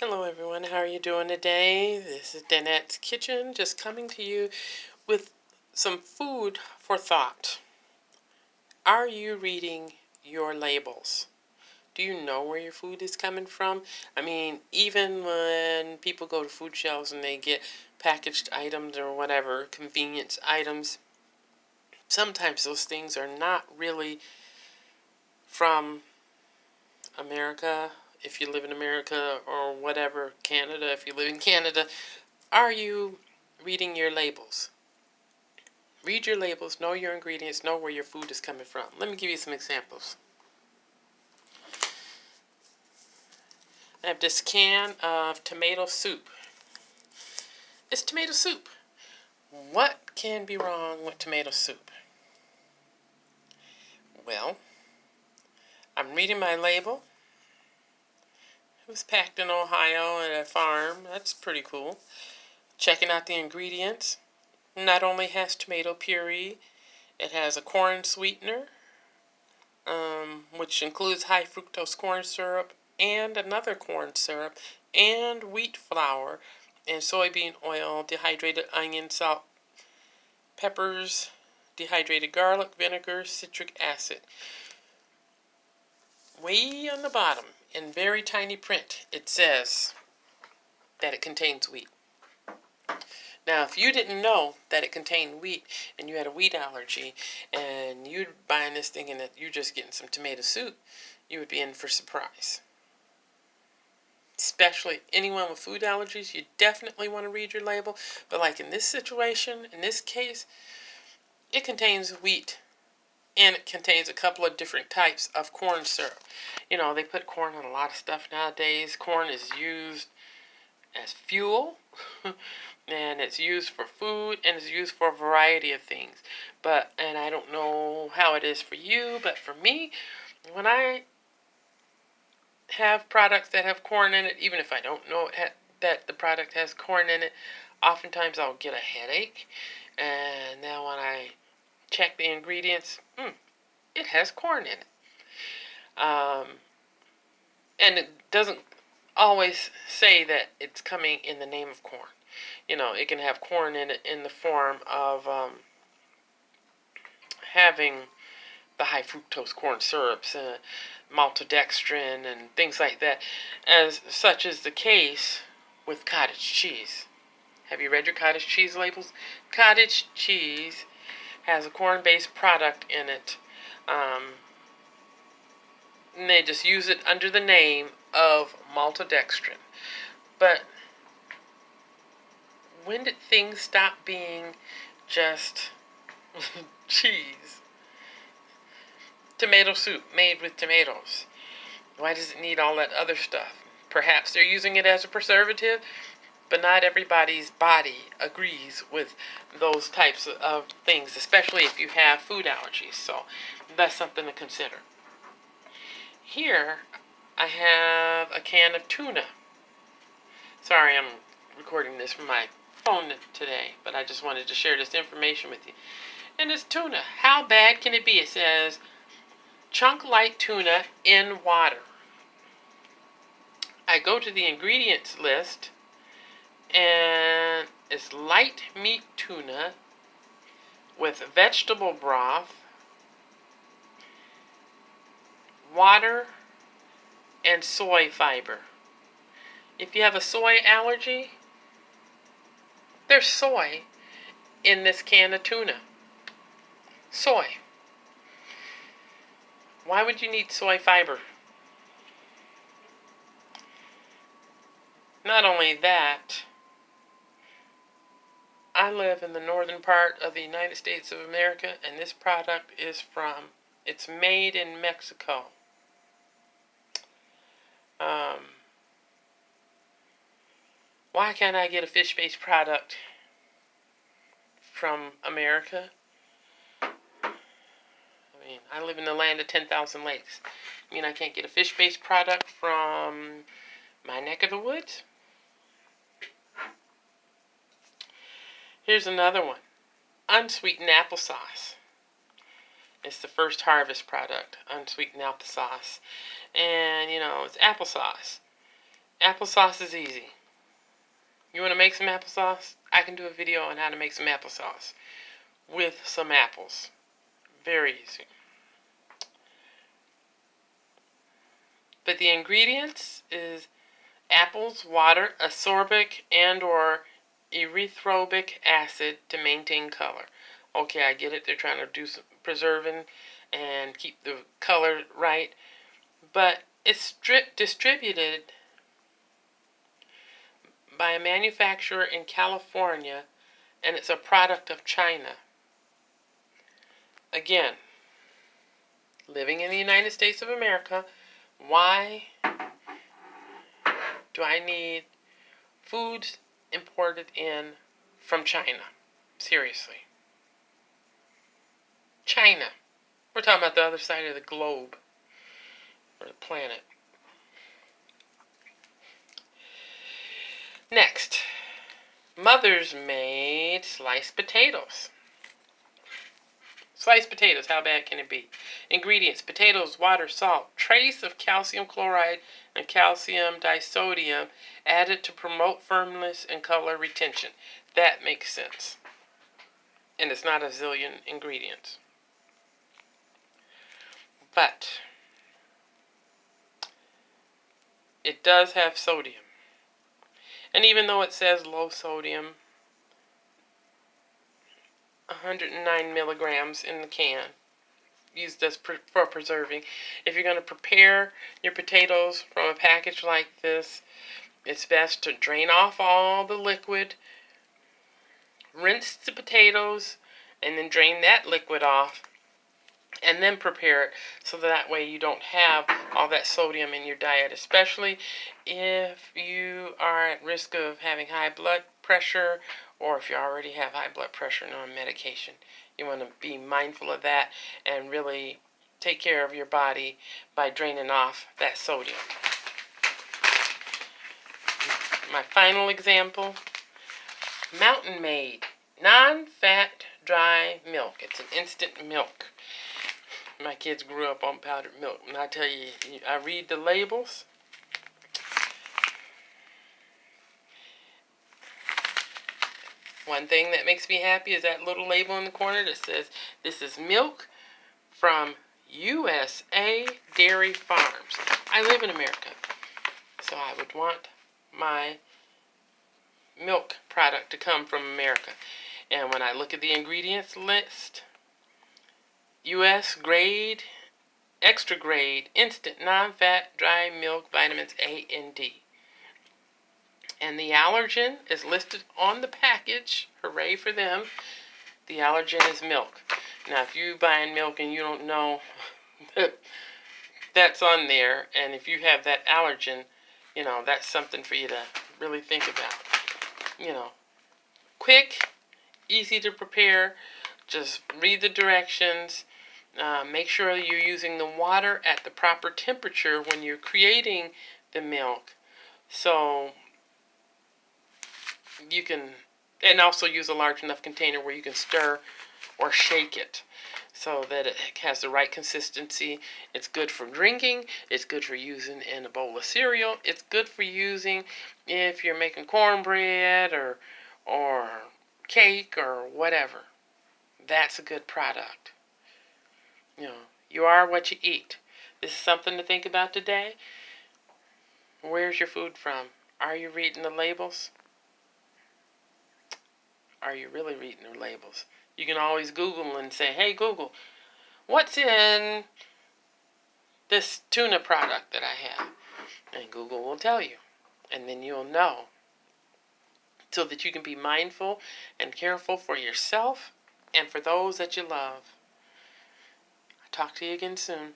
Hello everyone, how are you doing today? This is Danette's Kitchen, just coming to you with some food for thought. Are you reading your labels? Do you know where your food is coming from? I mean, even when people go to food shelves and they get packaged items or whatever, convenience items, sometimes those things are not really from America, if you live in America, or whatever, Canada, if you live in Canada. Are you reading your labels? Read your labels, know your ingredients, know where your food is coming from. Let me give you some examples. I have this can of tomato soup. It's tomato soup. What can be wrong with tomato soup? Well, I'm reading my label. It was packed in Ohio at a farm. That's pretty cool. Checking out the ingredients. Not only has tomato puree, it has a corn sweetener, which includes high fructose corn syrup and another corn syrup and wheat flour and soybean oil, dehydrated onion, salt, peppers, dehydrated garlic, vinegar, citric acid. Way on the bottom, in very tiny print, it says that it contains wheat. Now, if you didn't know that it contained wheat and you had a wheat allergy and you're buying this thinking that you're just getting some tomato soup, you would be in for surprise. Especially anyone with food allergies, you definitely want to read your label. But like in this situation, in this case, it contains wheat and it contains a couple of different types of corn syrup. You know, they put corn on a lot of stuff nowadays. Corn is used as fuel and it's used for food and it's used for a variety of things. And I don't know how it is for you, but for me, when I have products that have corn in it, even if I don't know that the product has corn in it, oftentimes I'll get a headache. And now when I check the ingredients, it has corn in it. And it doesn't always say that it's coming in the name of corn. You know, it can have corn in it in the form of having the high fructose corn syrups, maltodextrin, and things like that, as such is the case with cottage cheese. Have you read your cottage cheese labels? Cottage cheese has a corn-based product in it, and they just use it under the name of maltodextrin. But when did things stop being just cheese? Tomato soup made with tomatoes. Why does it need all that other stuff? Perhaps they're using it as a preservative, but not everybody's body agrees with those types of things, especially if you have food allergies. So that's something to consider. Here, I have a can of tuna. Sorry, I'm recording this from my phone today, but I just wanted to share this information with you. And it's tuna. How bad can it be? It says, chunk light tuna in water. I go to the ingredients list, and it's light meat tuna with vegetable broth, water, and soy fiber. If you have a soy allergy, there's soy in this can of tuna. Soy. Why would you need soy fiber? Not only that, I live in the northern part of the United States of America, and this product it's made in Mexico. Why can't I get a fish-based product from America? I mean, I live in the land of 10,000 lakes. I mean, I can't get a fish-based product from my neck of the woods? Here's another one. Unsweetened applesauce. It's the First Harvest product, unsweetened applesauce. And, you know, it's applesauce. Applesauce is easy. You want to make some applesauce? I can do a video on how to make some applesauce with some apples. Very easy. But the ingredients is apples, water, ascorbic and or erythrobic acid to maintain color. Okay, I get it. They're trying to do some preserving and keep the color right. But it's distributed by a manufacturer in California, and it's a product of China. Again, living in the United States of America, why do I need food imported in from China? Seriously. China. We're talking about the other side of the globe, or the planet. Next, Mother's made sliced potatoes. Sliced potatoes, how bad can it be? Ingredients: potatoes, water, salt, trace of calcium chloride and calcium disodium added to promote firmness and color retention. That makes sense. And it's not a zillion ingredients. But it does have sodium. And even though it says low sodium, 109 milligrams in the can, used as for preserving. If you're going to prepare your potatoes from a package like this, it's best to drain off all the liquid, rinse the potatoes, and then drain that liquid off, and then prepare it so that way you don't have all that sodium in your diet, especially if you are at risk of having high blood pressure or if you already have high blood pressure and on medication. You want to be mindful of that and really take care of your body by draining off that sodium. My final example, Mountain Made non-fat dry milk. It's an instant milk. My kids grew up on powdered milk, and I tell you, I read the labels. One thing that makes me happy is that little label in the corner that says, this is milk from USA Dairy Farms. I live in America, so I would want my milk product to come from America. And when I look at the ingredients list, U.S. grade, extra grade, instant, non-fat, dry milk, vitamins A and D. And the allergen is listed on the package. Hooray for them. The allergen is milk. Now, if you're buying milk and you don't know that that's on there, and if you have that allergen, you know, that's something for you to really think about. You know, quick, easy to prepare. Just read the directions. Make sure you're using the water at the proper temperature when you're creating the milk. So you can, and also use a large enough container where you can stir or shake it so that it has the right consistency. It's good for drinking. It's good for using in a bowl of cereal. It's good for using if you're making cornbread or cake or whatever. That's a good product. You know, you are what you eat. This is something to think about today. Where's your food from? Are you reading the labels? Are you really reading the labels? You can always Google and say, hey Google, what's in this tuna product that I have? And Google will tell you. And then you'll know. So that you can be mindful and careful for yourself and for those that you love. I'll talk to you again soon.